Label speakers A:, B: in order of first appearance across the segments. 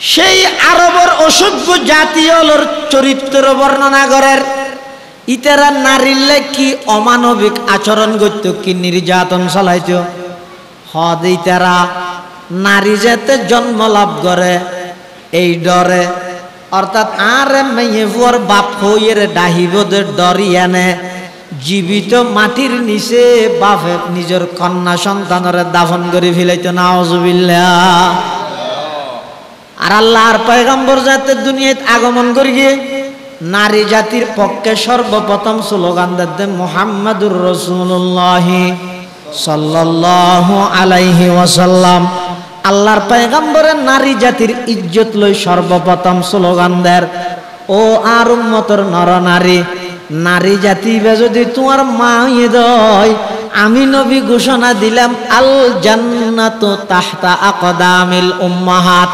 A: সেই আরবর অসভ্য জাতীয়র চরিত্র বর্ণনা করেন। ইতারা নারীলে কি অমানবিক আচরণ করত, কি নির্যাতন চালাইত। হদ ইতারা নারী যাতে জন্ম লাভ করে এই ডরে, অর্থাৎ আর মেয়ে বুয়ার বাপ হইয়ের ডাহিবদের ডরিয়ানে জীবিত মাটির নিচে বাপে নিজের কন্যা সন্তানের দাফন করে ফেলাইত। নাউজুবিল্লাহ। আর আল্লাহর পয়গম্বর যাতে দুনিয়াত আগমন করিয়ে নারী জাতির পক্ষে সর্বপ্রথম স্লোগান দিতে মুহাম্মাদুর রাসূলুল্লাহ সাল্লাল্লাহু আলাইহি ওয়াসাল্লাম। আল্লাহর পয়গম্বরের নারী জাতির ইজ্জত লই সর্বপ্রথম স্লোগান দেয়, ও আর উম্মতর নর নারী, নারী জাতি যদি তোমার মা দয়, আমি নবী ঘোষণা দিলাম আল জান্নাতু তাহতা আকদামিল উম্মাহাত।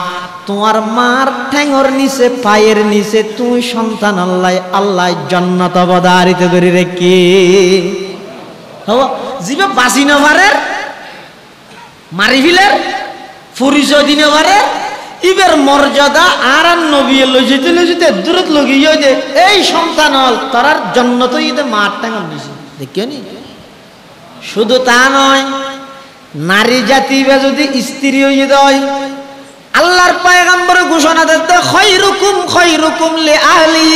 A: তোমার মার ঠ্যাঙর নিচে পায়ের নিচে তুই সন্তান আল্লাহ জান্নাত অবধারিত করে রেখে জিবে বাঁচি নবারের মারি ফিলের পরিচয় দিনে পারে ইবের মর্যাদা আর নবী লই যেতে লইতে দূরত লগিয়ে যে এই সন্তান হল তার জান্নাত ইতে মার ঠ্যাঙর নিচে দেখিও নি। শুধু তা নয়, নারী জাতি যদি স্ত্রী হয়ে যায়, আল্লাহর পয়গম্বর ঘোষণা দিতে খৈরুকুম লিআহলি,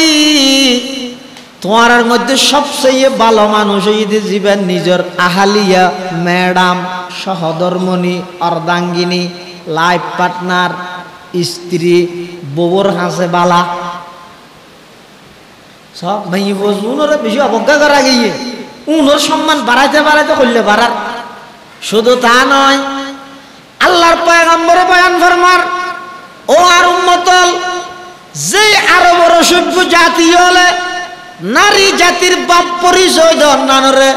A: তোমার মধ্যে সবচেয়ে ভালো মানুষ হইতে জীবন নিজের আহালিয়া, ম্যাডাম, সহধর্মণী, অর্ধাঙ্গিনী, লাইফ পার্টনার, স্ত্রী, বউর হাসে বালা সব ভাই উনোরে বেশি অবজ্ঞা করা গিয়ে উনোর সম্মান বাড়াইতে করলে বাড়ার। শুধু তা নয়, আল্লাহর পয়গম্বর বয়ান ফরমার, ও আর উম্মতল, যে আরো বড় সভ্য জাতি হলে নারী জাতির বাপ পরিচয় অন্যান্যরে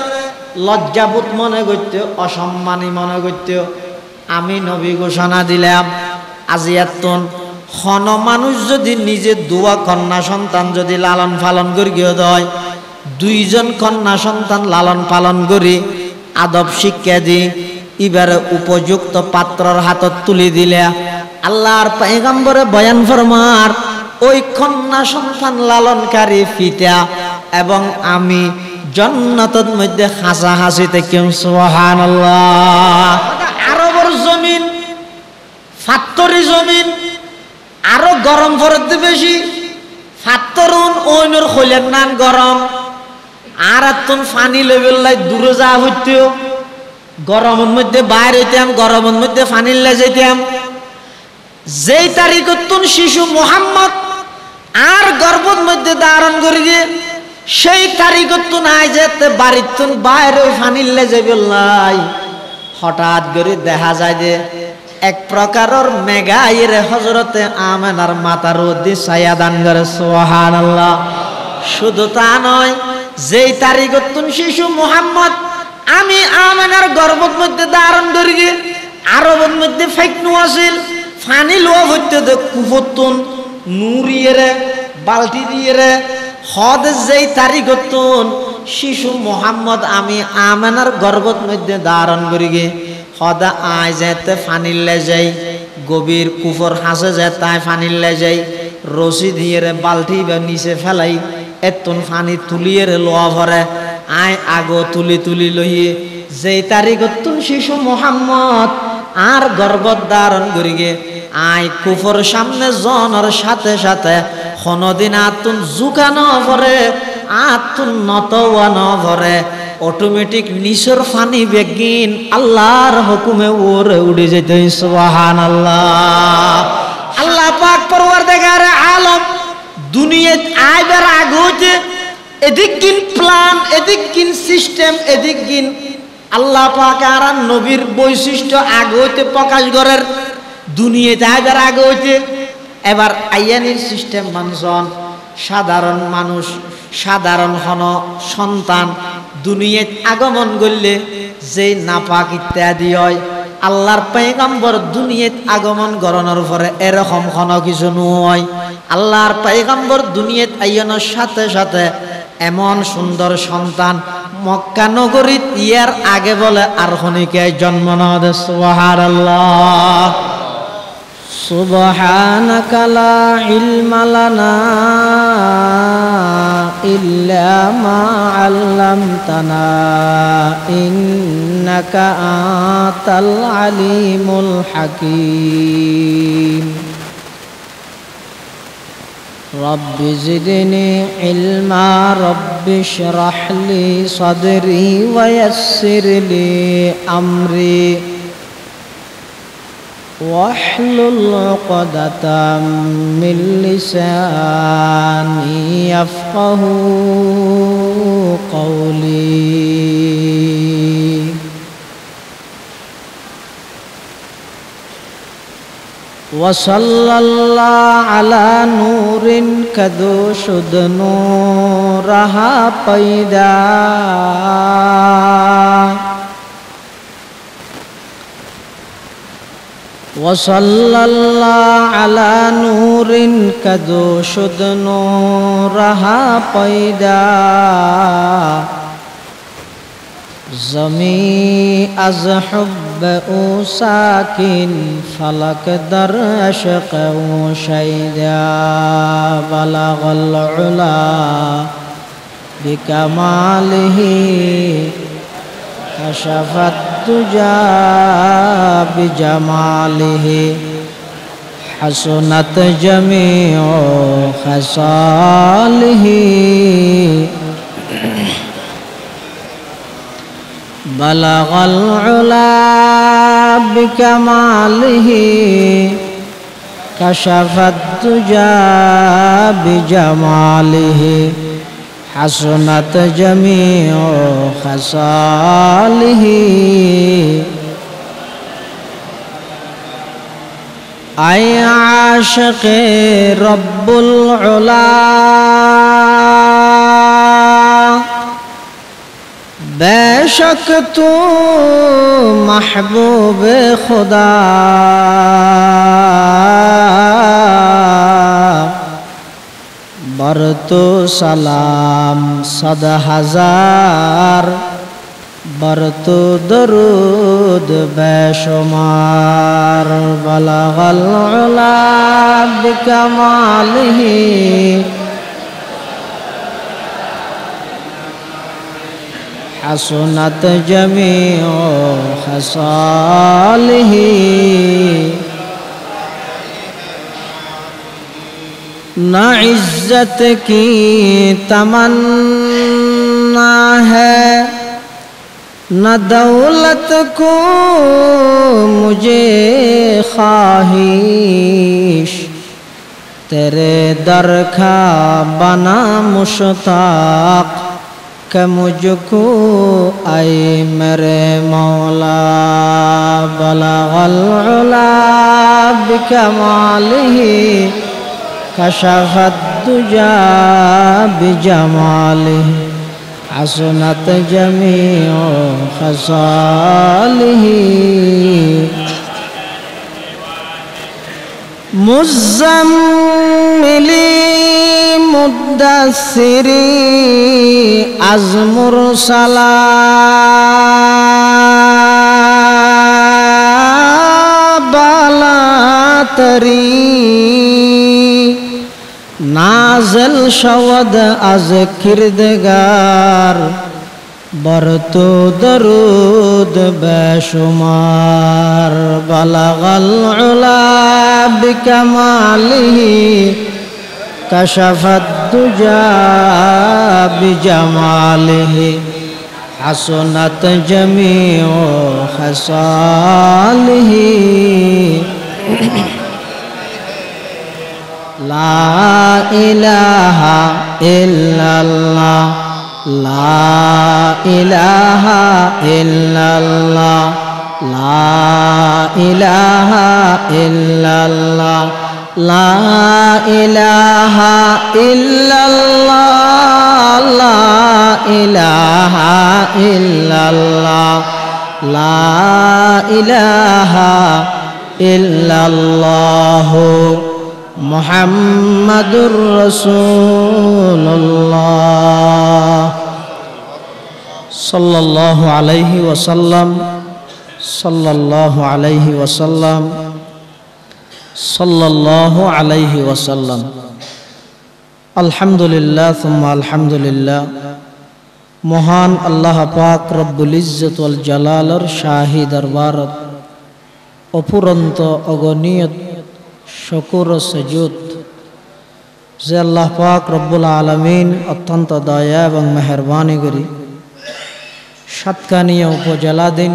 A: লজ্জাবোধ মনে করত, অসম্মানী মনে করত, আমি নবী ঘোষণা দিলাম আজিয়াতুন খন মানুষ যদি নিজে দুয়া কন্যা সন্তান যদি লালন পালন করি দেয়, দুইজন কন্যা সন্তান লালন পালন করি আদব শিক্ষা দি এবারে উপযুক্ত পাত্রর হাতত তুলি দিলে আল্লাহর পয়গম্বরে বয়ান ফরমার, ওই কন্যা সন্তান লালনকারী পিতা এবং আমি জান্নাতের মধ্যে হাসাহাসিতে কেউ সুবহানাল্লাহ। আরবের জমিন ফাত্তরি জমিন, আরো গরম পড়তে বেশি, ফাত্তরুন ওইনর খোলের নান গরম, আর এতন পানি লেভেল লাই দূরে যা হইতেও গরমের মধ্যে বাইরে হইতাম, গরমের মধ্যে পানির লে যেতাম। যেই তারিখতুন শিশু মুহাম্মদ আর গর্ভের মধ্যে ধারণ করিয়ে সেই তারিখতুন আই যেতে বাড়িতুন বাইরে পানির লে যাবে লাই, হঠাৎ করে দেখা যায় যে এক প্রকারের মেঘাইয়ের হজরতে আমেনার মাথার উদ্দি ছায়া দান করে সুবহানাল্লাহ। শুধু তা নয়, যেই তারিখতুন শিশু মুহাম্মদ আমি আমেনার গর্ভের মধ্যে ধারণ করি আরবের মধ্যে ফেকনু আসিল, ফানি লোয়া হইতে কুফতুন নুরিয়ে বালতি দিয়ে হদ যেই তারিখতুন শিশু মুহাম্মদ আমি আমেনার গর্ভের মধ্যে ধারণ করি সদা আয় যেতে ফানিলে যাই, গভীর কুফর হাসে যে তাই ফানিলে যাই, রশি দিয়ে বালতি বা নিচে ফেলাই এতন ফানি তুলিয়ে লোয়া ভরে আয় আগো তুলি লইয়ে যেই তারিখতুন শিশু মুহাম্মদ আর গর্ভত ধারণ করিগে আয় কুফর সামনে জনের সাথে সাথে কোনদিন আতুন জুকানো ভরে আতুন নতওয়ানো ভরে অটোমেটিক নিচের ফানি বেগিন আল্লাহর হুকুমে ওরে উড়ে যেতে সুবহানাল্লাহ। আল্লাহ পাক পরওয়ারদিগার আলম দুনিয়াত আইবার আগতে এদিক কিন প্ল্যান, এদিক কিন সিস্টেম, এদিক কিন আল্লাহ পাক আর নবীর বৈশিষ্ট্য আগতে প্রকাশ করার দুনিয়াতে আইবার আগতে এবার আইয়ানির সিস্টেম মানজন সাধারণ মানুষ, সাধারণ হন সন্তান দুনিয়াত আগমন করলে যে নাপাক ইত্যাদি হয়, আল্লাহর পয়গম্বর দুনিয়াত আগমন করানোর পরে এরকম কোনো কিছু নয়। আল্লাহর পয়গম্বর দুনিয়াত আইয়ানোর সাথে সাথে এমন সুন্দর সন্তান মক্কা নগরীত ইয়ার আগে বলে আর খনিকে জন্ম না দে সুবহানাল্লাহ سبحانك لا علم لنا إلا ما علمتنا إنك أنت العليم الحكيم رب زدني علما رب اشرح لي صدري ويسر لي أمري واحلل عقدة من لساني يفقهوا قولي وصلى الله على نور كدو شد نورها پیدا وصلى الله على نور كدو شد نورها پیدا زمی از حب او ساکن فلک در عشق او شیدا بلغ العلا بکماله كشف الدجى بجماله حسنت جميع خصاله بلغ العلا بكماله كشف الدجى بجماله حسنت جميع خصاله أي عاشق رب العلا बेशक तू महबूब खुदा बर तो सलाम सद हजार बर तो दरूद बेशुमार बलगल उला बिकमालिही हसनत जमीओ खसालिही न इज्जत की तमन्ना है न दौलत को मुझे ख्वाहिश तेरे दर का बना मुश्ताक कि मुझको आए मेरे मौला बलगल उला बिकमालिही कशफत दुजा बिजमालिही Hasnat जमीओ खसालिही मुज़म्मिली मुद्दस्सिरी az mursala balatari nazil shawad az kirdegar barto darud beshumar balagal ula bikamalihi कशफत दुजा बिजमालिही Hasnat जमीओ खसालिही ला इलाहा इल्लल्लाह ला इलाहा इल्लल्लाह ला इलाहा इल्लल्लाह ला इलाहा इल्लल्लाह ला इलाहा इल्लल्लाह ला इलाहा इल्लल्लाह मुहम्मदुर रसूलुल्लाह सल्लल्लाहु अलैहि वसल्लम सल्लल्लाहु अलैहि वसल्लम সাল্লাল্লাহু আলাইহি ওয়াসাল্লাম। আলহামদুলিল্লাহ সুম্মা আলহামদুলিল্লাহ। মহান আল্লাহ পাক রব্বুল ইজ্জত ওয়াল জালালের শাহী দরবারত অফুরন্ত অগণিয়ত শুকর ও সুজুদ যে আল্লাহ পাক রব্বুল আলামিন অত্যন্ত দয়া এবং মেহেরবানি করি সাতকানিয়া উপজেলাধীন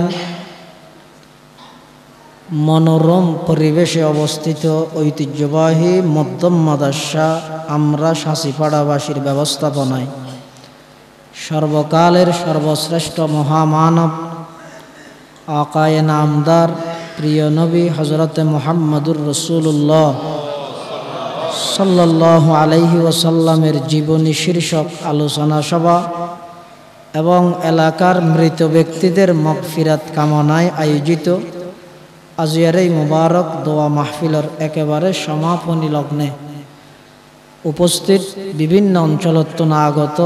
A: মনোরম পরিবেশে অবস্থিত ঐতিহ্যবাহী মধ্যম মাদ্রাসা আমরা শাসিপাড়াবাসীর ব্যবস্থাপনায় সর্বকালের সর্বশ্রেষ্ঠ মহামানব আকায়ে নামদার প্রিয় নবী হযরতে মুহাম্মদুর রাসূলুল্লাহ সাল্লাল্লাহু আলাইহি ওয়াসাল্লামের জীবনী শীর্ষক আলোচনা সভা এবং এলাকার মৃত ব্যক্তিদের মাগফিরাত কামনায় আয়োজিত আজকের এই মুবারক দোয়া মাহফিলের একেবারে সমাপনী লগ্নে উপস্থিত বিভিন্ন অঞ্চলত্ব আগত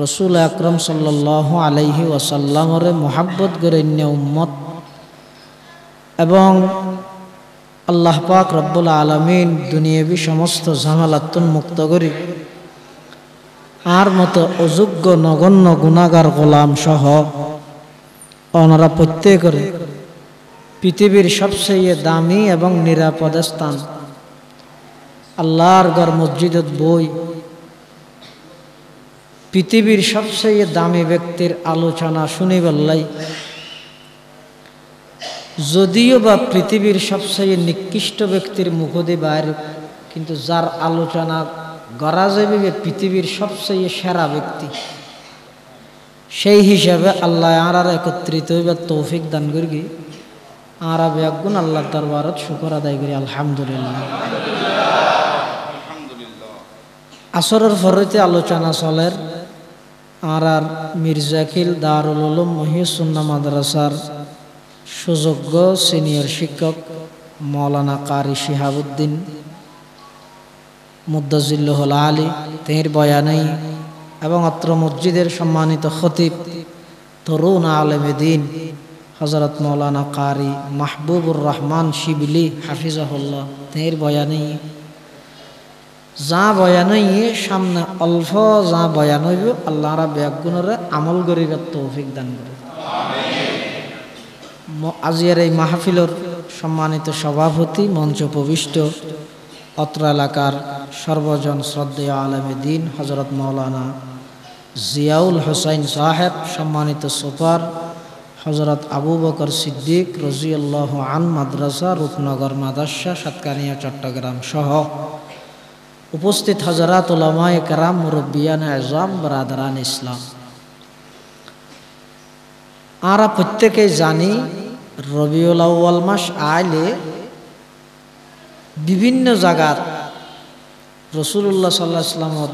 A: রসুল আকরম সাল্লাল্লাহু আলাইহি ওয়াসাল্লামের মোহাব্বত গরিন্য উম্মত এবং আল্লাহ পাক রব্বুল আলামিন দুনিয়াবি সমস্ত ঝামেলাতুন মুক্ত করি আর মতো অযোগ্য নগণ্য গুনাহগার গোলাম সহ ওনারা প্রত্যেকের পৃথিবীর সবচেয়ে দামি এবং নিরাপদ স্থান আল্লাহর ঘর মসজিদত বই পৃথিবীর সবচেয়ে দামি ব্যক্তির আলোচনা শুনিবল্লাই যদিও বা পৃথিবীর সবচেয়ে নিকৃষ্ট ব্যক্তির মুখদে বাইরে কিন্তু যার আলোচনা গড়া যাবে পৃথিবীর সবচেয়ে সেরা ব্যক্তি সেই হিসাবে আল্লাহ আর একত্রিত হইবার তৌফিক দান করি আর একগুণ আল্লাহ দরবারত শুকর আদায় করি আলহামদুলিল্লাহ। আসরের ফরতে আলোচনা চলের আর মির্জাকিল দারুল উলুম মহিউসুন্নাহ মাদ্রাসার সুযোগ্য সিনিয়র শিক্ষক মৌলানা কারি শিহাবুদ্দিন মুদ্দাজিল্লুহুল আলী তের বয়ানেই এবং অত্র মসজিদের সম্মানিত খতিব তরুণ আলেমে দিন হযরত মৌলানা কারি মাহবুবুর রহমান শিবলি হাফিজাহুল্লাহ তের বয়ানেই যা বয়ানই সামনে অল্প যা বয়ান হইব আল্লাহ রাব্বুল বেগুণরে আমল করিবার তৌফিক দান করে আজকের এই মাহফিলের সম্মানিত সভাপতি মঞ্চ উপবিষ্ট অত্র এলাকার সর্বজন শ্রদ্ধেয় আলেমে দিন হযরত মৌলানা জিয়াউল হোসাইন সাহেব, সম্মানিত সুপার হযরত আবু বকর সিদ্দিক রাদিয়াল্লাহু আনহু মাদ্রাসা রূপনগর মাদ্রাসা সাতকানিয়া চট্টগ্রাম সহ উপস্থিত হযরত উলামায়ে কেরাম মুরব্বিয়ান আযম ব্রাদারান ইসলাম। আমরা প্রত্যেকেই জানি রবিউল আউয়াল মাস আইলে বিভিন্ন জায়গার রাসূলুল্লাহ সাল্লাল্লাহু আলাইহি ওয়াসাল্লামের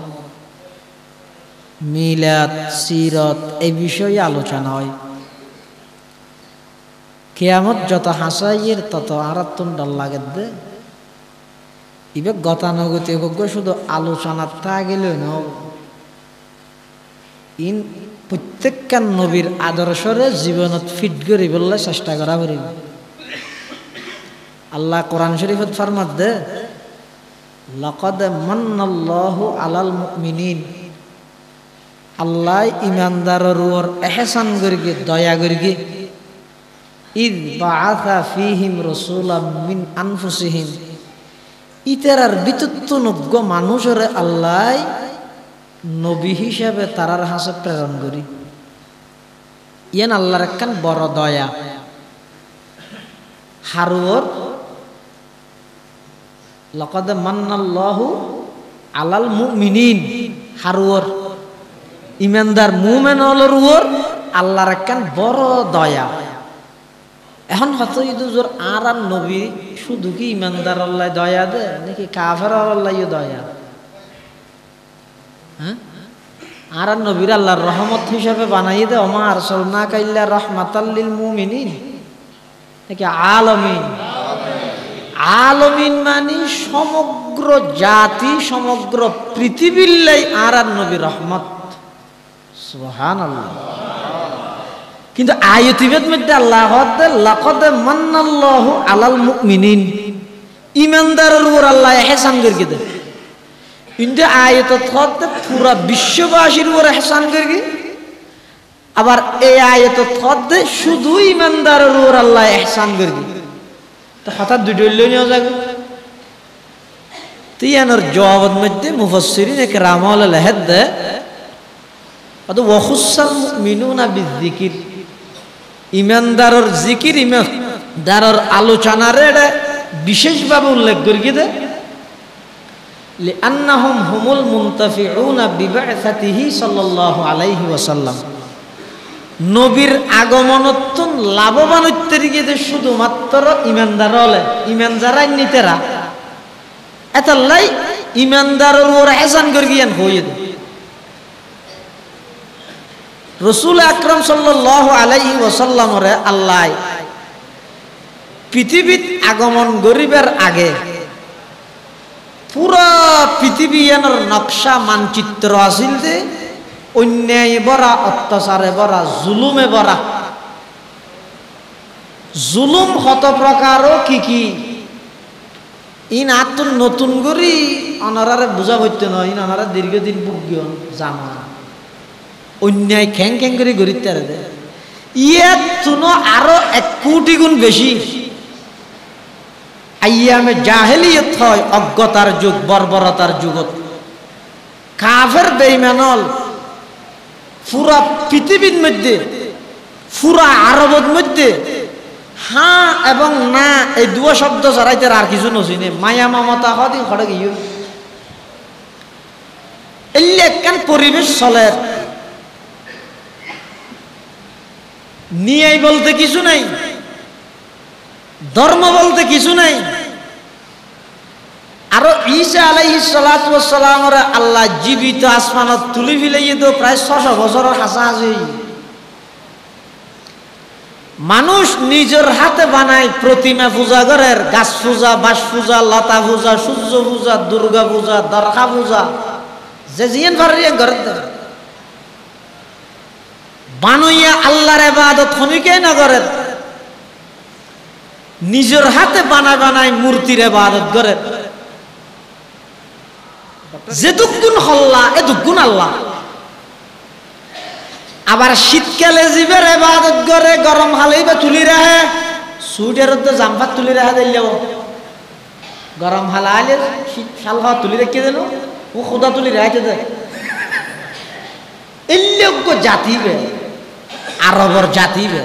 A: মিলাদ সিরত এই বিষয়ে আলোচনা হয়। কিয়ামত যত হাসাইয়ের তত আরাতুন ডর লাগে দে ইবে গতানুগতিক শুধু আলোচনার তা গেল না ইন প্রত্যেকটা নবীর আদর্শরে জীবনত ফিট করে বললে চেষ্টা করা করি। আল্লাহ কোরআন শরীফত ফরমাত দে লাকাদ মান্নাল্লাহু আলাল মুমিনিন, আল্লাহ ইমানদারের উপর ইহসান করিগে দয়া করিগে ইদ বাআসা ফীহিম রাসূলাম মিন আনফুসিহিম, ইতারার বিতুত্তনজ্ঞ মানুষের আল্লাহ নবী হিসাবে তারার হাসে প্রেরণ করি। ইয়ান আল্লাহর একখান বড় দয়া। হারুর লাকাদ মান্নাল্লাহু আলাল মুমিনিন, হারুর ইমানদার মুমিনদের উপর আল্লাহর একখান বড় দয়া। এখন হয়তো ইদুজোর আর নবী শুধু কি ইমানদার আল্লাহ দয়া দে নাকি কাফের আল্লাহ দয়া? হ্যাঁ, আর নবীর আল্লাহর রহমত হিসাবে বানাই দে ওমা আরসালনাকা ইল্লা রাহমাতাল লিল মুমিনিন নাকি আলামিন? আলামিন মানে সমগ্র জাতি সমগ্র পৃথিবীর লাই আর নবী রহমত। সুবহানাল্লাহ। কিন্তু আয়াতিবের মধ্যে আল্লাহ লাকাদ মান্নাল্লাহু আলাল মুমিনিন, ইমানদারের উপর আল্লাহ এহসান করে দেয়। কিন্তু আয়াতত হতে পুরা বিশ্ববাসীর উপর এহসান করে, আবার এই আয়াতত হতে শুধু ইমানদারের উপর আল্লাহ এহসান করে। তো হঠাৎ দুটো নিয়ে যাবে তিয়ানোর জবাবের মধ্যে মুফাসসিরিন একরাম লেখেন দেয় অত ওয়াখুসাল মুমিনুনা বিযিকির, ইমানদারের জিকির ইমানদারের আলোচনারে এটা বিশেষভাবে উল্লেখ করি দে লিআন্নাহুম হুমুল মুনতাফিউনা বিবা'সাতিহি সাল্লাল্লাহু আলাইহি ওয়াসাল্লাম। নবীর আগমনত্ব লাভবান হইতে গিয়ে শুধুমাত্র ইমানদার হলে ইমান যারা নিতেরা এতাল্লাই ইমানদারের উপর এহসান করে গিয়ান হইয়ে দে। রাসূল আকরাম সাল্লাল্লাহু আলাইহি ওয়াসাল্লামরে আল্লাহ পৃথিবীত আগমন গরিবের আগে পুরা পৃথিবীর নকশা মানচিত্র আছিল যে অন্যায় ভরা, অত্যাচারে ভরা, জুলুমে ভরা। জুলুম কত প্রকারও কি ইন আতুন নতুন করি অনারারে বুঝা হইতে নয়, ইন অনারা দীর্ঘদিন বুঝিও জানা অন্যায় খ্যাং খ্যাং করে গরিতে দে ইয়াত তুনো আরো 1 কোটি গুণ বেশি। আইয়ামে জাহেলিয়ত হয় অজ্ঞতার যুগ, বর্বরতার যুগত কাফের বেঈমানল পুরা পৃথিবীর মধ্যে পুরা আরবের মধ্যে হ্যাঁ এবং না এই দুয়া শব্দ ছাড়াইতে আর কিছু নছিনে। মায়া মমতা হদি খড়ে গিয়ে এলে একখান পরিবেশ চলে, নিয়াই বলতে কিছু নাই, ধর্ম বলতে কিছু নাই। আরো ঈসা আলাইহিস সালাতু ওয়াস সালামরে আল্লাহ জীবিত আসমানত তুলি ফিলাইয়ে তো প্রায় 600 বছরের হাসাহাসি। মানুষ নিজের হাতে বানায় প্রতিমা পূজা করে, গাছ পূজা, বাঁশ পূজা, লতা পূজা, সূর্য পূজা, দুর্গা পূজা, দরগা পূজা, যে জিয়ান পারিয়ে করে বানাইয়া আল্লাহর ইবাদত খনিকে না করে, নিজের হাতে বানায় মূর্তির ইবাদত করে। যেটুকুন হল্লা এটুকুন আল্লাহ। আবার শীতকালে জীবের ইবাদত করে, গরম হালেই বা তুলি রাখে, সুইটার তো জাম্পার তুলি রাখা দিলেও গরম হালা আলে শীত শাল হওয়া তুলি রেখে দিল ও খোদা তুলি রাখতে দেয়। এল্যোগ্য জাতি বে আরবর জাতি বে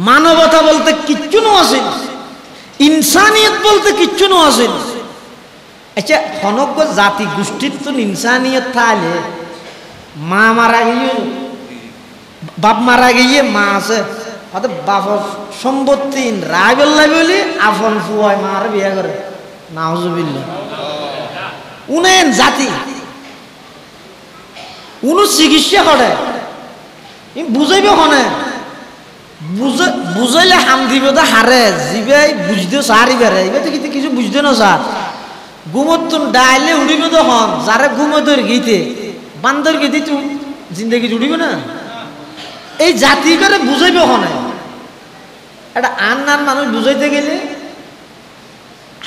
A: মানবতা বলতে কিচ্ছু নো আছে, ইনসানিয়ত বলতে কিচ্ছু নো আছে। আচ্ছা খনজ্ঞ জাতি গোষ্ঠীর তো ইনসানিয়ত থাকলে মা মারা গিয়ে বাপ মারা গিয়ে মা আছে, অর্থাৎ বাপর সম্পত্তি রায় বললাই বলি আপন ফুয়ায় মার বিয়া করে, নাউজুবিল্লাহ। উনেন জাতি উনো চিকিৎসা করে বুঝাইবে হনে, বুঝাইলে হাম দিব তো হারে জিবে বুঝতে সারি বেড়ে এবার তো কিছু বুঝতে না স্যার। ঘুমতুন ডাইলে উড়িব তো হন, যারা ঘুমতর গীতে বান্দর গীতে তুই জিন্দগি উড়িব না। এই জাতি করে বুঝাইবে হনে, একটা আন মানুষ বুঝাইতে গেলে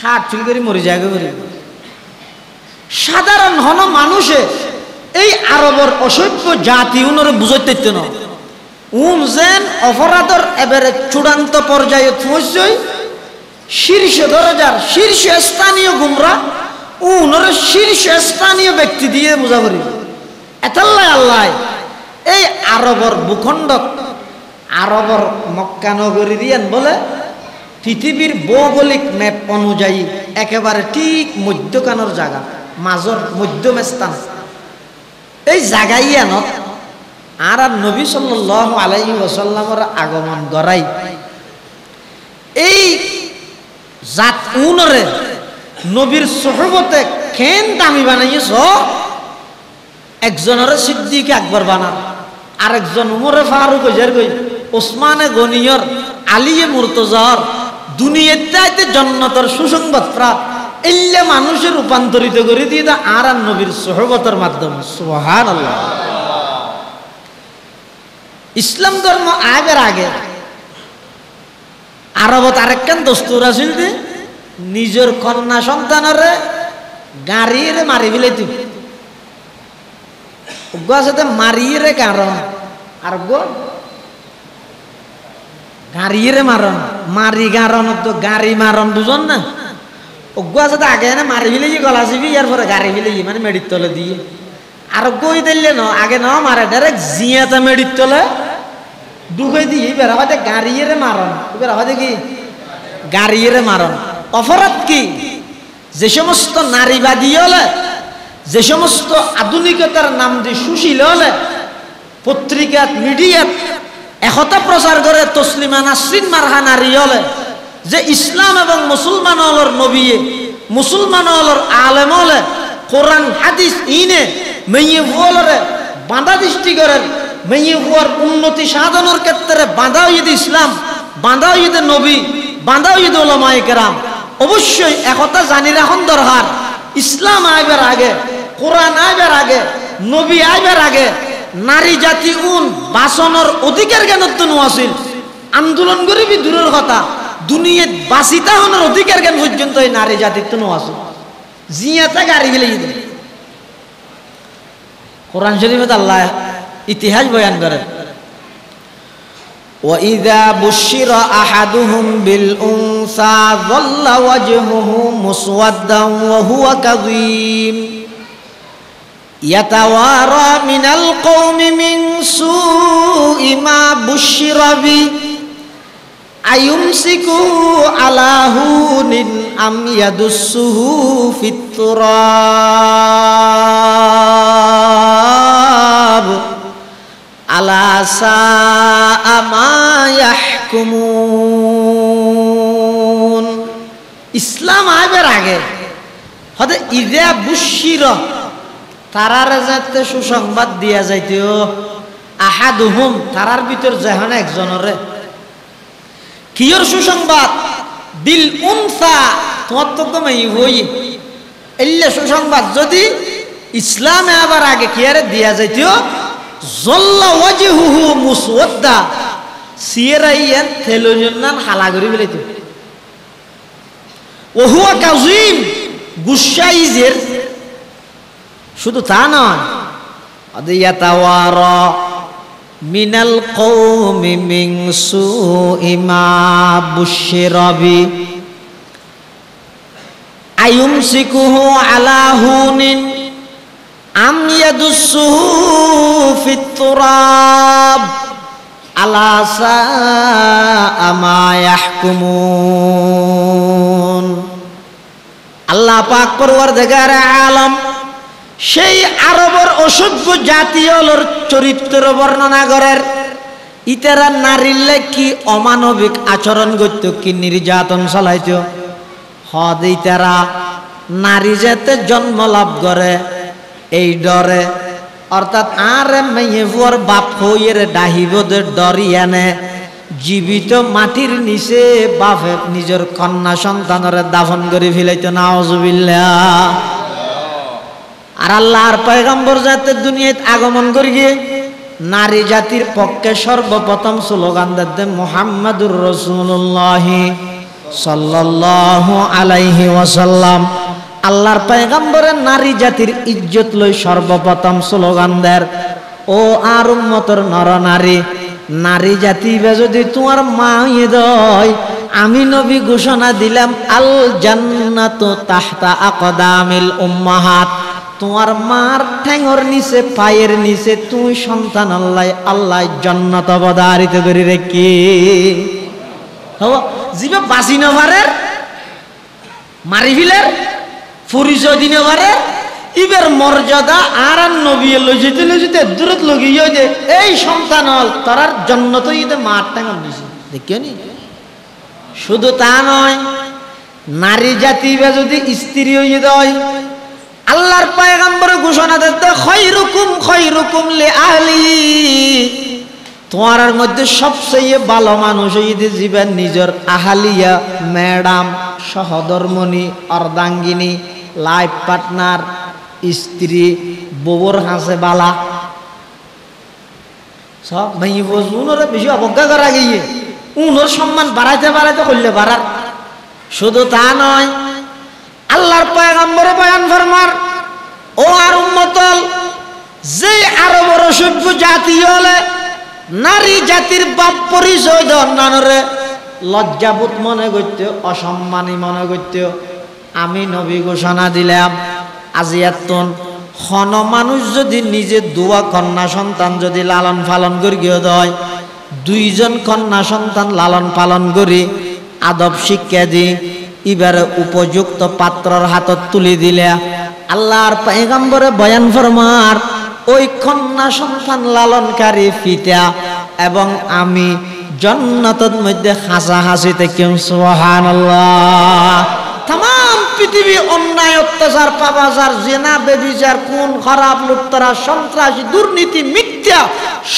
A: হাট ফিল করে মরে যায়। সাধারণ হন মানুষে এই আরবর অসভ্য জাতি উনরে বুঝাইতে না। যেন অপরাধর এবারে চূড়ান্ত পর্যায়ে পৌঁছই শীর্ষ দরজার শীর্ষ স্থানীয় গুমরা উনরে শীর্ষ স্থানীয় ব্যক্তি দিয়ে বোঝা করি। এতাল্লাই আল্লাহ এই আরবর ভূখণ্ড আরবর মক্কা নগরী দিয়েন বলে পৃথিবীর ভৌগোলিক ম্যাপ অনুযায়ী একেবারে ঠিক মধ্যখানোর জায়গা, মাজর মধ্যম স্থান। এই জায়গাইয়ানত আর নবী সাল্লাল্লাহু আলাইহি ওয়াসাল্লামের আগমন গড়াই এই জাত উনরে নবীর সোহবতে কেন দামি বানাইছ। একজনের সিদ্দিক আকবর বানান, আরেকজন উমরে ফারুক কই, ওসমানে গনিয়র, আলিয়ে মুর্তজার দুনিয়াতে জান্নাতের সুসংবাদ প্রাপ্ত এল্লে মানুষের রূপান্তরিত করে দিয়ে আর নবীর সোহবতের মাধ্যমে। সুবহানাল্লাহ। ইসলাম ধর্ম আগের আগে আরবত আরেকখান দস্তুর আছিল যে নিজের কন্যা সন্তানরে গাড়িরে মারি ফেলাইতো সাথে মারিয়ে কারণ আর গো গাড়িরে মারণ মারি গারণ তো গাড়ি মারণ বুঝন না অজ্ঞা সাথে আগে না মারি ফেলে গলা চিবি ইয়ার পরে গাড়ি ফেলে মানে মেডির তলে দিয়ে আর গই দিলে ন আগে ন মারে ডাইরেক্ট জিয়াতে মেডির তলে ঢুকে দিয়ে বেড়া হয় গাড়িরে মারণ বেড়া হয় কি গাড়িরে মারণ অপরাধ কি যে সমস্ত নারীবাদী হলে যে সমস্ত আধুনিকতার নাম দিয়ে সুশীল হলে পত্রিকাত মিডিয়াত একতা প্রচার করে তসলিমা নাসরিন মারহা নারী হলে যে ইসলাম এবং মুসলমান হলর নবী মুসলমান হলর আলেম হলে কোরআন হাদিস ইনে মেয়ে ভুলরে বাঁধা দৃষ্টি করেন মেয়ে ভুয়ার উন্নতি সাধনের ক্ষেত্রে বাঁধা হইতে ইসলাম বাঁধা হইতে নবী বাঁধা হইতে ওলামায়ে কেরাম অবশ্যই একতা জানি রাখন দরকার ইসলাম আইবার আগে কোরআন আইবার আগে নবী আইবার আগে নারী জাতি বাঁচনের অধিকার জ্ঞান আছিল আন্দোলন করিবি দূরের কথা দুনিয়াত বাঁচিতা হনের অধিকার জ্ঞান পর্যন্ত এই নারী জাতির তো আছে জিয়াতে গাড়ি ফেলে দিতে কোরআন শরীফে আল্লাহ ইতিহাস বয়ান করেন وَإِذَا بُشِّرَ أَحَدُهُمْ بِالْأُنثَى ظَلَّ وَجْهُهُ مُسْوَدًّا وَهُوَ كَظِيمٌ يَتَوَارَى مِنَ الْقَوْمِ مِنْ سُوءِ مَا بُشِّرَ بِهِ أَيُمْسِكُهُ عَلَى هُونٍ أَمْ يَدُسُّهُ فِي التُّرَابِ আলা সাআ মা ইয়াহকুমুন ইসলাম আইবার আগে হতে ইযা বুশিরা তারারে যাতে সুসংবাদ দিয়া যাইতো আহাদুহুম তারার ভিতর যেখানে একজনরে কিয়র সুসংবাদ বিল উনসা তোমার তো কমই হই এল্লে সুসংবাদ যদি ইসলামে আবার আগে কিয়ারে দিয়া যাইতো জল্লা ওয়াজহুহু মুসওয়াদ্দা সিরাইয়ান তেলুজনান হালা করি বলেতো ও হুয়া কাযীম গুসাইজের শুধু তা নয় আদিয়াতাওয়ারা মিনাল কওমি মিন সুই মা বুশিরা বি আয়ুমসিকুহু আলা হুনিন আম ইয়াদুসুহু ফিত তুরাব আলা সাআ মা ইয়াহকুমুন আল্লাহ পাক পরওয়ারদিগার আলম সেই আরবের অসভ্য জাতীয়র চরিত্র বর্ণনা করেন ইতারা নারীর কি অমানবিক আচরণ করত কি নির্যাতন চালাইত হদ ইতারা নারী যাতে জন্ম লাভ করে এই ডরে অর্থাৎ আর মেয়ে ফুয়ার বাপ হইয়ের ডাহিবদের ডরিয়ানে জীবিত মাটির নিচে বাপে নিজের কন্যা সন্তানের দাফন করে ফেলাইতো নাউজুবিল্লাহ আর আল্লাহর পয়গম্বর যাতে দুনিয়াতে আগমন করিয়ে নারী জাতির পক্ষে সর্বপ্রথম স্লোগান দিতে মুহাম্মাদুর রাসূলুল্লাহ সাল্লাল্লাহু আলাইহি ওয়াসাল্লাম আল্লাহর পয়গম্বরের নারী জাতির ইজ্জত লই সর্বপ্রথম স্লোগান দেয় ও আর উম্মতের নর নারী নারী জাতি যদি তোমার মা দয় আমি নবী ঘোষণা দিলাম আল জান্নাতু তাহতা আকদামিল উম্মাহাত তোমার মার ঠ্যাঙর নিচে পায়ের নিচে তুই সন্তান আল্লাহ জান্নাত অবধারিত করে রেখে জিবে বাঁচি নভারে মারি ফিলের পরিচয় দিনে পারে ইবের মর্যাদা আর নবী লইতে লইতে দূরত লগিয়ে যে এই সন্তান হল তার জান্নাত ইদে মার ঠ্যাঙর নিচে দেখিও নি শুধু তা নয় নারী জাতি যদি স্ত্রী হয়ে দেয় আল্লাহর পয়গম্বর ঘোষণা দিতে খায়রুকুম লিআহলি তোমার মধ্যে সবচেয়ে ভালো মানুষ হইতে জীবন নিজের আহালিয়া ম্যাডাম সহধর্মণী অর্ধাঙ্গিনী লাইফ পার্টনার স্ত্রী বউর হাসে বালা সব ভাই বসুন ওরা বেশি অবজ্ঞা করা গিয়ে উনোর সম্মান বাড়াইতে বাড়াইতে করলে বাড়ার। শুধু তা নয়, আল্লাহর পয়গম্বর বয়ান ফরমার, ও আর উম্মতল, যে আরো বড় সভ্য জাতি হলে নারী জাতির বাপ পরিচয় অন্যান্যরে লজ্জাবোধ মনে করতে, অসম্মানী মনে করতে, আমি নবী ঘোষণা দিলাম আজিয়াতুন খন মানুষ যদি নিজে দুয়া কন্যা সন্তান যদি লালন পালন করিয়ে দেয়, দুইজন কন্যা সন্তান লালন পালন করি আদব শিক্ষা দি এবারে উপযুক্ত পাত্রর হাতত তুলি দিলে আল্লাহর পয়গম্বরে বয়ান ফরমার, ওই কন্যা সন্তান লালনকারী পিতা এবং আমি জান্নাতের মধ্যে হাসাহাসিতে কেউ সুবহানাল্লাহ। তাম পৃথিবী অন্যায় অত্যাচার পাপাচার জেনা বেবিচার খুন খারাপ লুটতরা সন্ত্রাসী দুর্নীতি মিথ্যা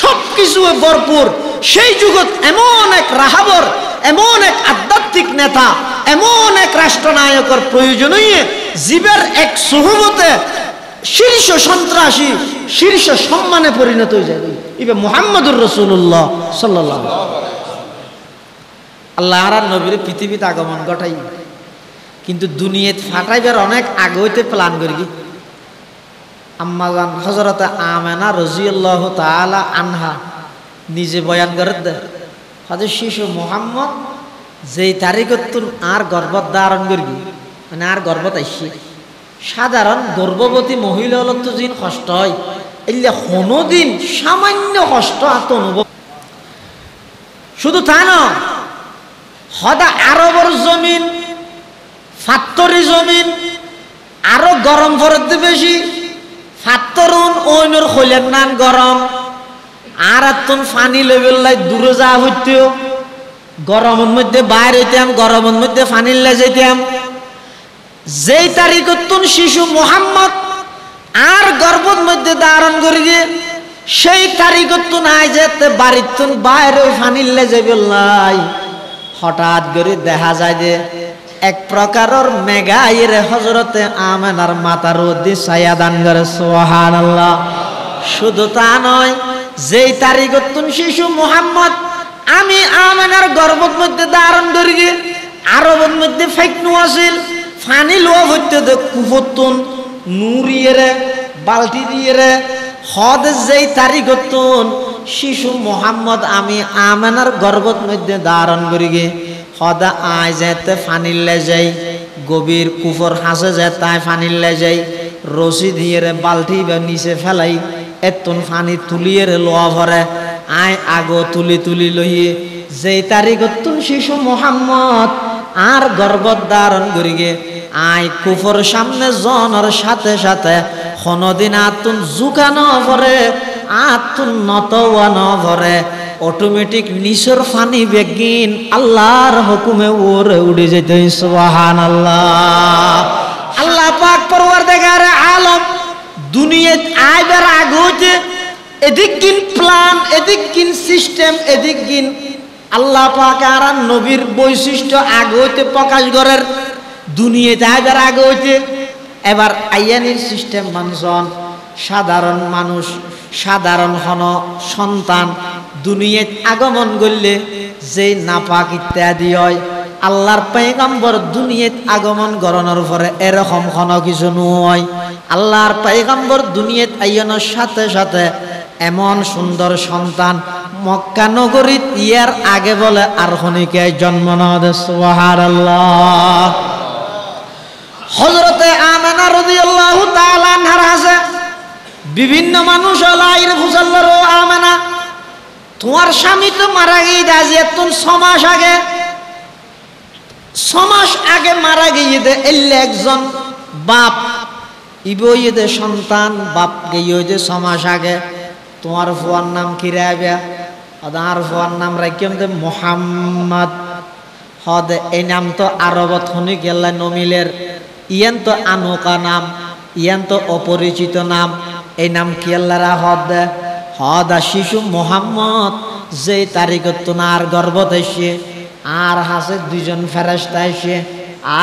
A: সবকিছু ভরপুর সেই যুগত এমন এক রাহাবর, এমন এক আধ্যাত্মিক নেতা, এমন এক রাষ্ট্রনায়কের প্রয়োজন হইয়ে জীবের এক সুহবতে শীর্ষ সন্ত্রাসী শীর্ষ সম্মানে পরিণত হয়ে যাবে। ইবে মুহাম্মদুর রাসূলুল্লাহ সাল্লাল্লাহু আলাইহি ওয়াসাল্লাম আল্লাহ আর নবীর পৃথিবীতে আগমন ঘটাই, কিন্তু দুনিয়াত ফাটাইবার অনেক আগে হইতে প্ল্যান করি। আম্মাজান হযরত আমেনা রাদিয়াল্লাহু তাআলা আনহা নিজে বয়ান করে দেয়, হযরত শিশু মুহাম্মদ যেই তারিখত আর গর্ভত ধারণ করি, মানে আর গর্ভত আইসি, সাধারণ গর্ভবতী মহিলা হল তো যিন কষ্ট হয়, এলে কোনোদিন সামান্য কষ্ট আত অনুভব। শুধু তা নয়, সদা আরবর জমিন ফাত্তরি জমিন আরো গরম পড়তে বেশি, ফাত্তরুন ওইনর খোলের নান গরম, আর এতন ফানি লেভেল লাই দূরে যা হইতেও গরমের মধ্যে বাইর হইতাম, গরমের মধ্যে ফানির লাই যাইতাম। যেই তারিখত শিশু মুহাম্মদ আর গর্ভের মধ্যে ধারণ করি, সেই তারিখত নাই যেতে বাড়ির বাইরেও ফানির লাই যাইবে লাই। হঠাৎ করে দেখা যায় যে এক প্রকারের মেঘাইয়ের হযরতে আমেনার মাথার উদ্দি ছায়া দান করে সুবহানাল্লাহ। শুধু তা নয়, যেই তারিখত শিশু মুহাম্মদ আমি আমেনার গর্ভের মধ্যে ধারণ করি, আরবের মধ্যে ফেকনু আছিল, ফানি লোয়া হইতে কুফতুন নুরিয়ে বালতি দিয়ে হদ যেই তারিখত শিশু মুহাম্মদ আমি আমেনার গর্ভের মধ্যে ধারণ করি গে, সদা আয় যেতে ফানিলে যাই, গভীর কুফর হাসে যে তাই ফানিলে যাই, রশি দিয়ে বালতি বা নিচে ফেলাই এতন ফানি তুলিয়ে লোয়া ভরে আয় আগো তুলি তুলি লইয়ে যেই তারিখত শিশু মুহাম্মদ আর গর্ভত ধারণ করি গে, আয় কুফর সামনে জনের সাথে সাথে কোনদিন আতুন জুকানো ভরে আতুন নতওয়ানো ভরে অটোমেটিক নিচর ফানি বেগিন আল্লাহর হুকুমে ওরে উড়ে যেতে সুবহানাল্লাহ। আল্লাহ পাক পরওয়ারদিগার আলম দুনিয়াত আইবার আগে হইতে এদিক কিন প্ল্যান, এদিক কিন সিস্টেম, এদিক কিন আল্লাহ পাক আর নবীর বৈশিষ্ট্য আগে হইতে প্রকাশ করার দুনিয়াতে আইবার আগে হইতে এবার আইয়ানির সিস্টেম মানজন সাধারণ মানুষ সাধারণ হন সন্তান দুনিয়াত আগমন করলে যে নাপাক ইত্যাদি হয়, আল্লাহর পয়গম্বর দুনিয়াত আগমন করানোর পরে এরকম কোনো কিছু নয়। আল্লাহর পয়গম্বর দুনিয়াত আইয়ানোর সাথে সাথে এমন সুন্দর সন্তান মক্কা নগরীত ইয়ার আগে বলে আর খনিকে জন্ম না দে সুবহানাল্লাহ। হযরতে আমেনা রাদিয়াল্লাহু তাআলা আনহার আছে বিভিন্ন মানুষ আলাইর ফুসাল্লার ও আমেনা তোমার স্বামী তো মারা গিয়ে আজ এতন 6 মাস আগে, 6 মাস আগে মারা গিয়ে দে এলে একজন বাপ ইবইয়ে দে সন্তান বাপ গিয়ে দে 6 মাস আগে, তোমার ফুয়ার নাম কি রাইবা? আর ফুয়ার নাম রাখিম দে মুহাম্মদ। হদ এই নাম তো আরবত শুনি গেল নমিলের, ইয়ান তো আনোকা নাম, ইয়ান তো অপরিচিত নাম, এই নাম কি আল্লাহরা হদ হদা শিশু মুহাম্মদ যে তারিখত আর গর্ভত এসে আর হাসে দুইজন ফেরেশতা এসে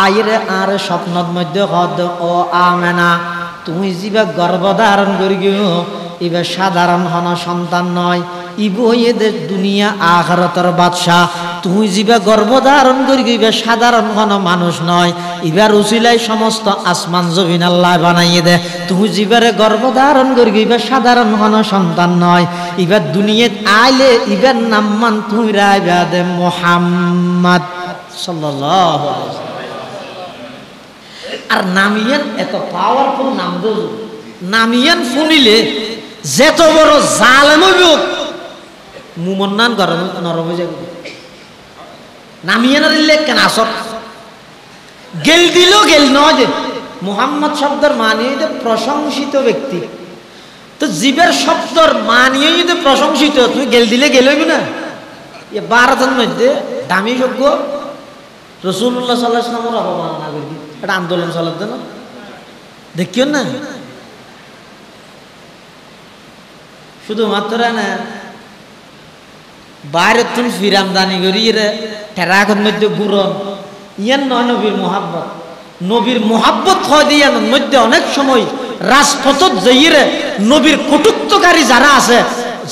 A: আইরে আর স্বপ্নের মধ্যে হদ ও আমেনা তুমি যিবা গর্ভ ধারণ করি গিও ইবা সাধারণ হন সন্তান নয়, ইবো এদের দুনিয়া আখিরাতের বাদশা, তুই যিবা গর্ভধারণ করি গইবা সাধারণ কোনো মানুষ নয়, ইবার উসিলাই সমস্ত আসমান জমিন আল্লাহ বানাইয়ে দে। তুই যিবারে গর্ভধারণ করি গইবা সাধারণ কোনো সন্তান নয়, ইবার দুনিয়াত আইলে ইবার নামমান তুই রাইবা দে মুহাম্মদ সাল্লাল্লাহু আলাইহি ওয়াসাল্লাম। আর নামিয়ান এত পাওয়ারফুল নাম দল, নামিয়ান শুনিলে যেত বড় জালেম হইব মুমন্নান গরম নরম হয়ে যাবে। নামিয়ানের লেখ কেন আসর গেল দিল গেল নয় যে মুহাম্মদ শব্দের মানিয়ে যে প্রশংসিত ব্যক্তি, তো জীবের শব্দর মানিয়ে যদি প্রশংসিত তুই গেল দিলে গেল হইবি না। এ ভারতের মধ্যে দামি যোগ্য রাসূলুল্লাহ সাল্লাল্লাহু আলাইহি ওয়াসাল্লামের অবমাননা করবি, এটা আন্দোলন চালাতে না দেখিও না। শুধুমাত্র না বাইরের তুল ফিরামদানি করি রে টেরাকর মধ্যে গুরন ইয়ান নয় নবীর মোহাব্বত। নবীর মোহাব্বত হয় দিয়ে মধ্যে অনেক সময় রাজপথত যাইরে নবীর কটুক্তকারী যারা আছে,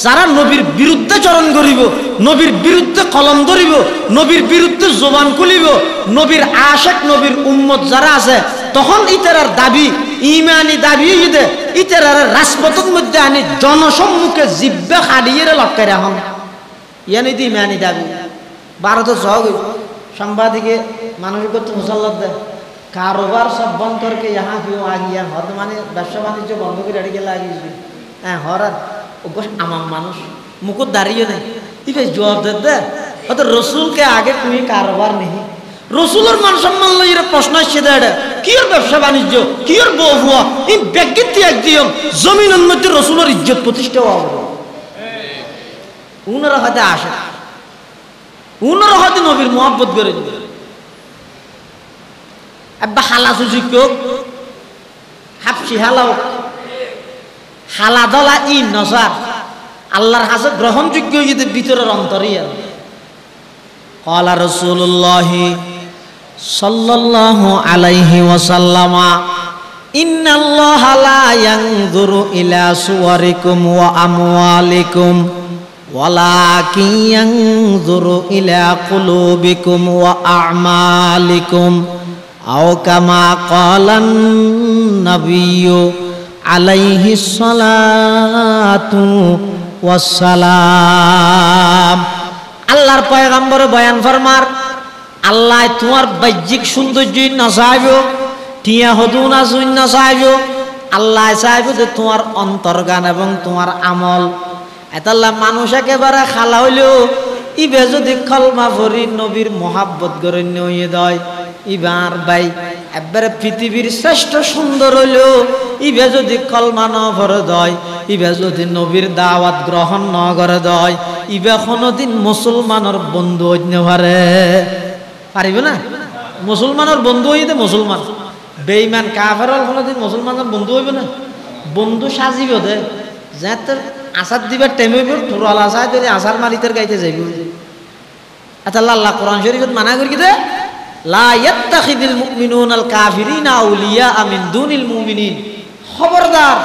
A: যারা নবীর বিরুদ্ধে চরণ করিব, নবীর বিরুদ্ধে কলম ধরিব, নবীর বিরুদ্ধে জবান খুলিব, নবীর আশেক নবীর উম্মত যারা আছে, তখন ইতারার দাবি ইমানি দাবি হইতে ইতারার রাজপথের মধ্যে আনি জনসম্মুখে জিব্বে খাড়িয়ে লটকাই রাখুন, ইয়ানি দি ইমানি দাবি। ভারত সহগ সাংবাদিকে মানুষের করতে মুসল্লাত দেয় কারোবার সব বন্ধ করকে ইহা কেউ আগিয়া হত মানে ব্যবসা বাণিজ্য বন্ধ করে আড়িয়ে লাগিয়েছি। হ্যাঁ হরাত আমার মানুষ মুকুট দাঁড়িয়ে নেই ইবে জবাব দে হয়তো রসুলকে আগে তুমি কারোবার নেই, রসুলের মান সম্মান লইরে প্রশ্ন আসছে দেয় কিয়র ব্যবসা বাণিজ্য কিয়র বউ হুয়া এই ব্যক্তি একদিন জমিনের মধ্যে রসুলের ইজ্জত প্রতিষ্ঠা হওয়া উনারা হয়তো আসে, উনারা হয়তো নবীর মোহাব্বত করে এবার হালা সুযোগ হাফসি হালাও হালা দলা ই নসার আল্লাহর হাসে গ্রহণযোগ্য যদি ভিতরের অন্তরিয়া। ক্বালা রাসূলুল্লাহ সাল্লাল্লাহু আলাইহি ওয়াসাল্লাম ইন্নাল্লাহা লা ইয়ানজুরু ইলা সুওয়ারিকুম ওয়া আমওয়ালিকুম ওয়ালাকিন ইয়ানজুরু ইলা কুলুবিকুম ওয়া আ'মালিকুম আও কামা ক্বালান নাবিয়্যু আলাইহিস সালাতু ওয়াসসালাম। আল্লাহর পয়গম্বর বয়ান ফরমার আল্লাহ তোমার বাহ্যিক সৌন্দর্য না চাইব, টিয়া হদু না শুন না চাইব, আল্লাহ চাইব যে তোমার অন্তর্গান এবং তোমার আমল। এতাল্লাহ মানুষ একেবারে খালা হইলেও ইবে যদি কলমা ভরি নবীর মোহাব্বত করে নিয়ে দেয় ইবার ভাই একবারে পৃথিবীর শ্রেষ্ঠ সুন্দর হইলেও ইবে যদি কলমা ন ভরে দেয়, ইবে যদি নবীর দাওয়াত গ্রহণ ন করে দেয়, ইবে কোনোদিন মুসলমানের বন্ধু হইতে পারে পারিবে না। মুসলমানের বন্ধু হইতে মুসলমান বেঈমান কাফের কোনোদিন মুসলমানের বন্ধু হইবে না। বন্ধু সাজিব দে যাতে আসার দিবার টাইম হইব ঠোরাল আসায় যদি আসার মালিকের গাইতে যাইব। আচ্ছা আল্লাহ কোরআন শরীফত মানা করি দে লা ইয়াত্তাখিযুল মুমিনুনাল কাফিরিনা আউলিয়া মিন দুনিল মুমিনিন। খবরদার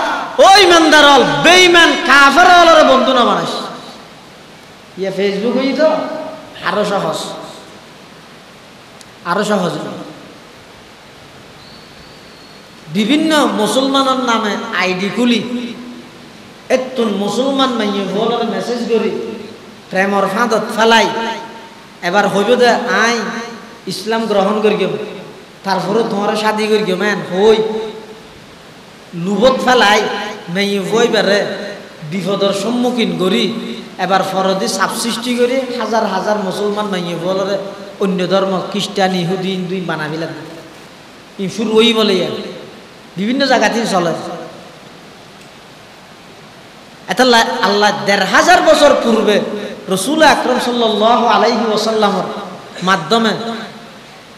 A: ও ইমানদার হল বেঈমান কাফের হলরে বন্ধু না বানাইস। ইয়া ফেসবুক হই তো আরো সহজ, আরো সহজ। বিভিন্ন মুসলমানের নামে আইডি খুলি একটু মুসলমান মাইয়ে বলার মেসেজ করি প্রেমর ফাঁদত ফেলাই এবার হইব দে আই ইসলাম গ্রহণ করি তারপরে তোমার শাদি করি ম্যান হই লুবত ফেলাই মেয়ে বই বেড়ে বিপদের সম্মুখীন করি এবার ফরদি চাপ সৃষ্টি করি হাজার হাজার মুসলমান মাইয়ে বলরে অন্য ধর্ম খ্রিস্টান ইহুদি হিন্দু বানাবি লাগবে শুরু ওই বলে বিভিন্ন জায়গাতেই চলে। এটা আল্লাহ ১৫০০ বছর পূর্বে রসুল আকরাম সাল্লাল্লাহু আলাইহি ওয়াসাল্লামের মাধ্যমে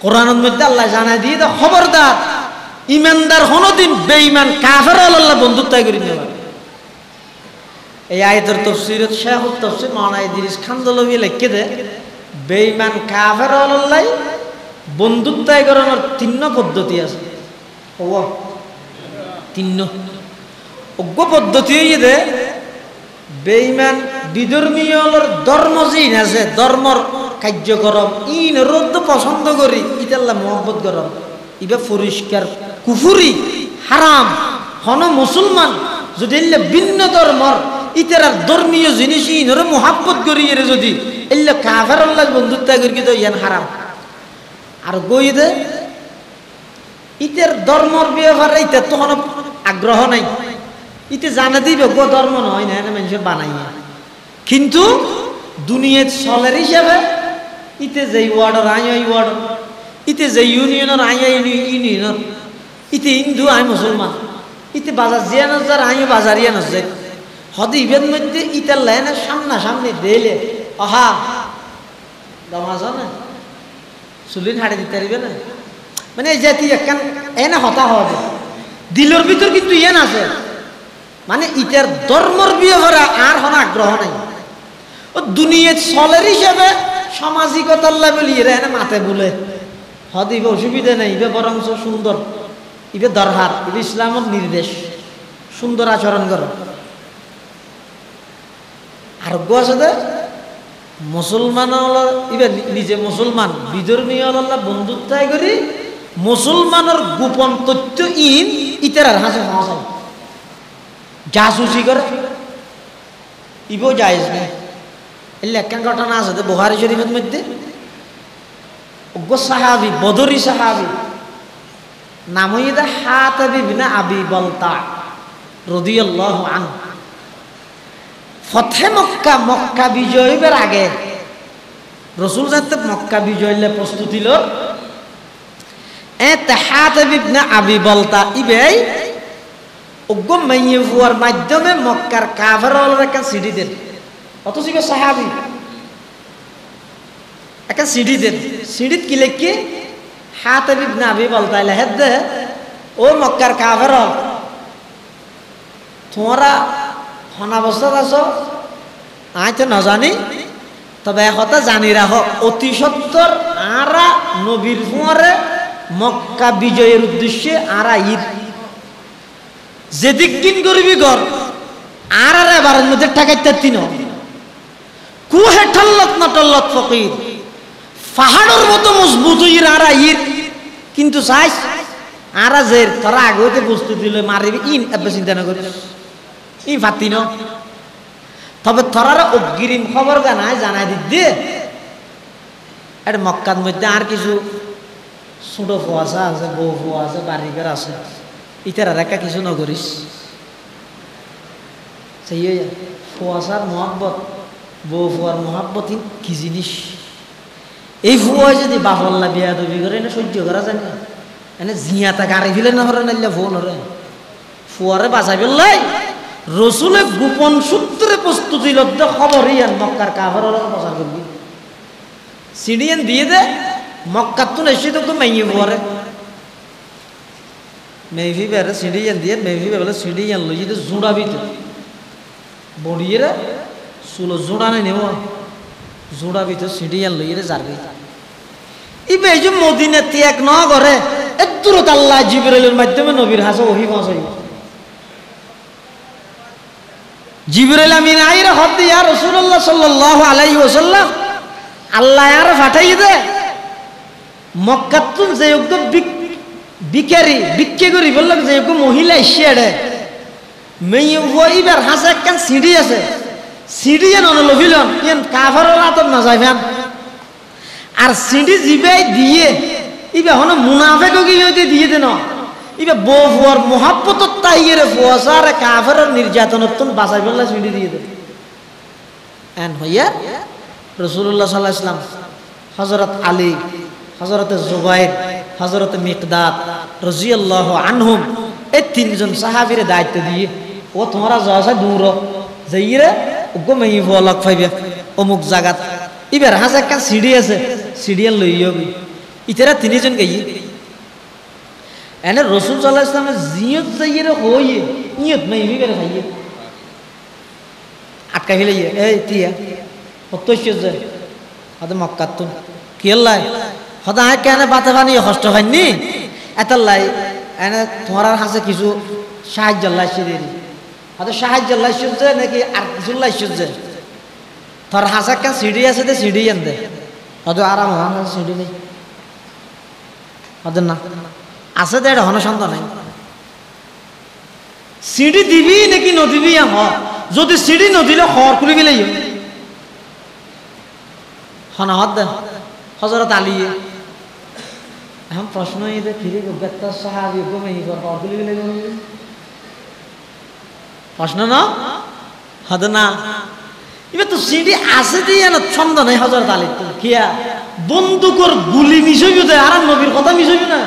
A: কোরআনের মধ্যে আল্লাহ জানাই দিয়ে দাও খবরদার ইমানদার কোনদিন বেঈমান কাফের আল্লাহ বন্ধুত্ব করে নেবে। এই আয়াতের তাফসীরে শাইখুত তাফসীর মাওলানা ইদ্রিস খানদলভি লিখে দে বেঈমান কাফের আল্লাহ বন্ধুত্ব করার ৩ পদ্ধতি আছে। ও ৩ অজ্ঞ পদ্ধতি হইয়ে দে বেঈমান বিধর্মীয়র ধর্ম জিন আছে ধর্মর কার্যক্রম ইন রোদ পছন্দ করি ইতাল্লা মোহাম্মত গরম ইবা পরিষ্কার কুফুরি হারাম হন মুসলমান যদি এলে ভিন্ন ধর্মর ইতার ধর্মীয় জিনিস ইনরে মোহাব্বত করি এর যদি এলে কাফের আল্লাহ বন্ধুত্ব করি তো ইয়ান হারাম আর গই দে ইতের ধর্মর ব্যাপারে ইতার তো কোনো আগ্রহ নাই ইতে জানা দিবে গো ধর্ম নয় না মানুষের বানাই কিন্তু দুনিয়ার চলের হিসাবে ইতে যে ওয়ার্ডর আই ওই ওয়ার্ডর ইতে যে ইউনিয়নের আই ইউনিয়নের ইতে হিন্দু আই মুসলমান ইতে বাজার জিয়ানোর যার আই বাজারিয়ানোর যাই হদ ইভের মধ্যে ইতার লাইনের সামনাসামনি দিলে অহা দমাজ না চুলিন হাড়ে দিতে পারবে না মানে এই জাতি একখান এনে হতা হবে দিলর ভিতর কিন্তু ইয়েন আছে মানে ইটার ধর্মর বিয়ে করা আর হন আগ্রহ নাই ও দুনিয়ার চলের হিসাবে সামাজিকতার লেভেল ইয়ে এনে মাথে বলে হদ ইবে অসুবিধা নেই ইবে বরং সুন্দর ইবে দরকার ইবে ইসলামের নির্দেশ সুন্দর আচরণ করো আরোগ্য আছে দে মুসলমান ইবে নিজে মুসলমান বিধর্মীয় বন্ধুত্ব করি মুসলমানের গোপন তথ্য ইন ইতার হাসে হাসা জাসুসি করে ইবেও জায়েজ নেই এলে একখান ঘটনা আছে বুখারী শরীফের মধ্যে সাহাবি বদরি সাহাবি নাম হইয়া হাতাব ইবনে আবি বলতা রাদিয়াল্লাহু আনহু ফতে মক্কা মক্কা বিজয়ের আগে রসুল যাতে মক্কা বিজয়লে প্রস্তুতি ল হাতাব ইবনে আবি বলতা ইবেই ওগো মাইয়ে ফুয়ার মাধ্যমে মক্কার কাফেরদের একটা সিডি দেন অথচ ইবে সাহাবি একটা সিডি দেন সিডিত কি লেখি হাতাব ইবনে আবি বলতা লেখে দে ও মক্কার কাফের তোমরা অনাবস্থাত আছো আই তো না জানি তবে একথা জানি রাখো অতি সত্তর আরা নবীর ফুয়ারে মক্কা বিজয়ের উদ্দেশ্যে আরা ঈদ যেদিক দিন করবি গর আর এবারের মধ্যে টাকাইতে তিন কুহে ঠল্লত না টল্লত ফকির পাহাড়ের মতো মজবুত হইর আর ঈদ কিন্তু চাইস আর যে তোরা আগতে প্রস্তুতি লই মারিবি ইন এবার চিন্তা না করিস ই ভাতি ন তবে তোরা অগ্রিম খবর জানাই জানাই দিদি এটা মক্কার মধ্যে আর কিছু ছোট ফুয়াশা আছে বউ ফুয়া আছে বাড়িঘর আছে ইতারা রেখা কিছু নকরিস সেই ফুয়াশার মহাব্বত বউ ফুয়ার মহাব্বত কি জিনিস এই ফুয়ায় যদি বাফল্লা বিয়া দবি করে এনে সহ্য করা যায় না এনে জিয়াতা গাড়ি ফেলে না হরে নাইলে ফোন হরে ফুয়ারে বাঁচাই ফেললাই রসুলে গোপন সূত্রে প্রস্তুতি লব্ধ খবর ইয়ান মক্কার কাফের প্রচার করবি সিডিয়ান দিয়ে দে মক্কার তো এসে তো মাইয়ে ফুয়ারে মেভি বেড়ে সিডিয়ান দিয়ে মেভি বেড়ে সিডিয়ান লই যদি জোড়াবি তো বড়িয়ে চুলো জোড়া নাই নেব জোড়াবি তো সিডিয়ান লই যারবি ইবে এই যে মদিনা ত্যাগ ন করে এত দূরত আল্লাহ জিবরাইলের মাধ্যমে নবীর হাসে ওহি পৌঁছাই জিবরাইল আমিন আইরা হদ ইয়া রাসূলুল্লাহ সাল্লাল্লাহু আলাইহি ওয়াসাল্লাম আল্লাহ আর পাঠাই দে মক্কাতুন যে যোগ্য বিকারি বিক্রি করি বললাম যে যোগ্য মহিলা ইসেড়ে মেয়ে ওইবার হাসে একখান সিঁড়ি আছে সিঁড়ি যেন লভিলন ইয়ান কাফারের আতর না যাইবেন আর সিঁড়ি জিবে দিয়ে ইবে হন মুনাফেক কি দিয়ে দেন ইবে বউ ফুয়ার মহাব্বত তাইয়ের ফুয়াশার কাফেরের নির্যাতনতন বাঁচাই বললা সিঁড়ি দিয়ে দেন এন হইয়া রাসূলুল্লাহ সাল্লাল্লাহু আলাইহি ওয়াসাল্লাম হযরত আলী হযরত জুবাইর হযরত মিকদাদ রাদিয়াল্লাহু আনহুম এই তিনজন সাহাবীর দায়িত্ব দিয়ে ও তোমরা যাওয়া দূর যাইরে ওগো মেই ফলক পাইবে অমুক জায়গাত ইবার হাসে একটা সিঁড়ি আছে সিঁড়িয়ান লই যাবি ইতারা তিনজন গাই এনে রাসূল সাল্লাল্লাহু আলাইহি ওয়াসাল্লামের জিয়ত যাইরে হইয়ে নিয়ত মেই করে খাইয়ে আটকা ফেলে এই তিয়া অত্যশ্য যে হয়তো মক্কাতুন কি আল্লাহ হয়তো আয় কেন বাতে পানি কষ্ট হয়নি এতাল্লাই এনে তোমার হাসে কিছু সাহায্য লাইছে দেরি হয়তো সাহায্য লাইছে যে নাকি আর কিছু লাইছে যে তোর হাসা কেন সিঁড়ি আছে দে সিঁড়ি আন দে হয়তো আরাম হন সিঁড়ি নেই ওদের না আছে তো এটা হনসন্ত নাই সিঁড়ি দিবি নাকি নদিবি হ যদি সিঁড়ি নদিলে খড় খুলি গেলেই হনা হদ দেন হজরত আলিয়ে এখন প্রশ্ন এদের ফিরে বেত্তার সাহাবি গমে খড় খুলি গেলে প্রশ্ন না হদ না এবার তো সিঁড়ি আছে দিয়ে না ছন্দ নাই হজরত আলী কিয়া বন্দুকর গুলি মিশইব তো আর নবীর কথা মিশইব না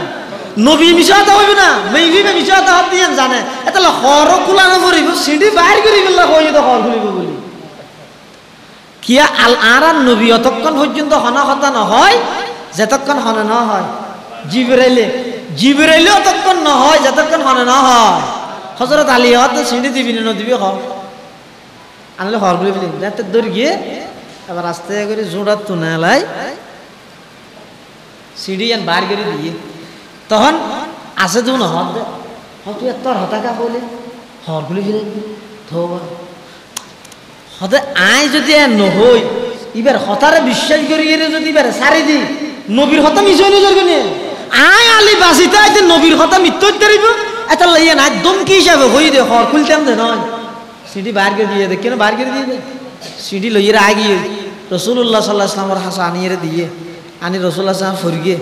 A: নবী মিশাতে হইবে না মেইবি মিশাতে হাত দিয়ে জানে এতলা হর কুলানো করিব সিঁড়ি বাইর করি গেল কই তো হর খুলিব বলি কিয়া আল আরান নবী অতক্ষণ পর্যন্ত হনা কথা না হয় যতক্ষণ হনা না হয় জিবরাইলে অতক্ষণ না হয় যতক্ষণ হনা না হয় হযরত আলী হতে সিঁড়ি দিবি না দিবি হর আনলে হর খুলি বলি রাতে দৌড় গিয়ে আবার আস্তে করে জোড়া তুনে লাই সিঁড়ি আন বাইর করে দিয়ে তখন আছে তো না হদ তুই তোর হতাকা বলে হর খুলি ফেলে হতে আয় যদি নহই এবার হতারে বিশ্বাস করি যদি এবার সারি দি নবীর হতা মিশে নিজের কোনে আয় আলী বাসিতে আইতে নবীর হতা মৃত্যু দাঁড়িব এটা লাইয়া না একদম কি হিসাবে হই দে হর খুলতাম দে নয় সিঁড়ি বাইর করে দিয়ে দে কেন বাইর করে দিয়ে দে সিঁড়ি লইয়ে আগিয়ে রসুল্লাহ সাল্লাহ ইসলামের হাসা আনিয়ে দিয়ে আনি রসুল্লাহ সাল্লাম ফরিয়ে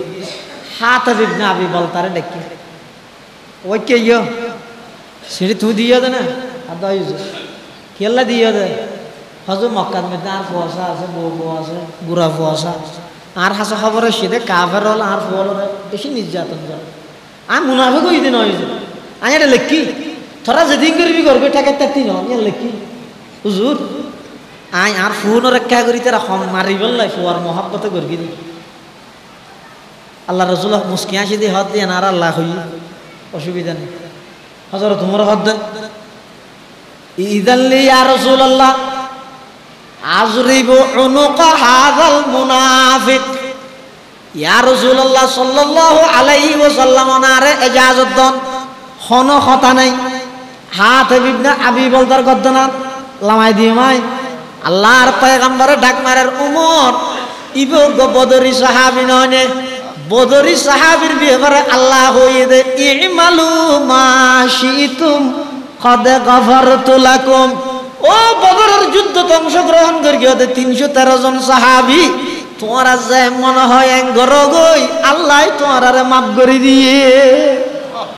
A: হাত না আবি বল তারে ডেকে ওই কে ইয় সিঁড়ি তুই দিয়ে দে না আর দাই খেলা দিয়ে দে হজু মক্কাত মেতে আর ফুয়াশা আছে বউ আছে বুড়া ফুয়াশা আর হাসা খবর সেদে কাফের হল আর ফুয়াল বেশি নির্যাতন করে আর মুনাফে কই দিন হয়েছে আমি এটা লেখি তোরা যেদিন করবি করবে টাকা তাতি নয় লেখি হুজুর আই আর ফুন রক্ষা করি তারা মারি বললাই ফুয়ার মহাব্বতে গর্গি দি আল্লাহ রসুল মুসকি আসি দিয়ে হদ দিয়ে আর আল্লাহ হই অসুবিধা নেই হজর তোমার হদ দেন ইদাল্লি ইয়া রাসূলুল্লাহ আযরিবু উনুকা হাযাল মুনাফিক ইয়া রাসূলুল্লাহ সাল্লাল্লাহু আলাইহি ওয়াসাল্লাম নারে ইজাজত দন হন কথা নাই হাত ইবনে আবি বলদার গদ্দনা লামাই দিয়ে মাই আল্লাহর পয়গম্বরে ডাক মারার উমর ইবো বদরি সাহাবী নয় বদরি সাহাবীর ব্যাপারে আল্লাহ হইয়ে দে ইমালু মা শিতুম কদ গফরতু লাকুম ও বদরের যুদ্ধে অংশগ্রহণ করি ওদের 313 জন সাহাবী তোমার যে মনে হয় গরগই আল্লাহ তোমার মাফ করে দিয়ে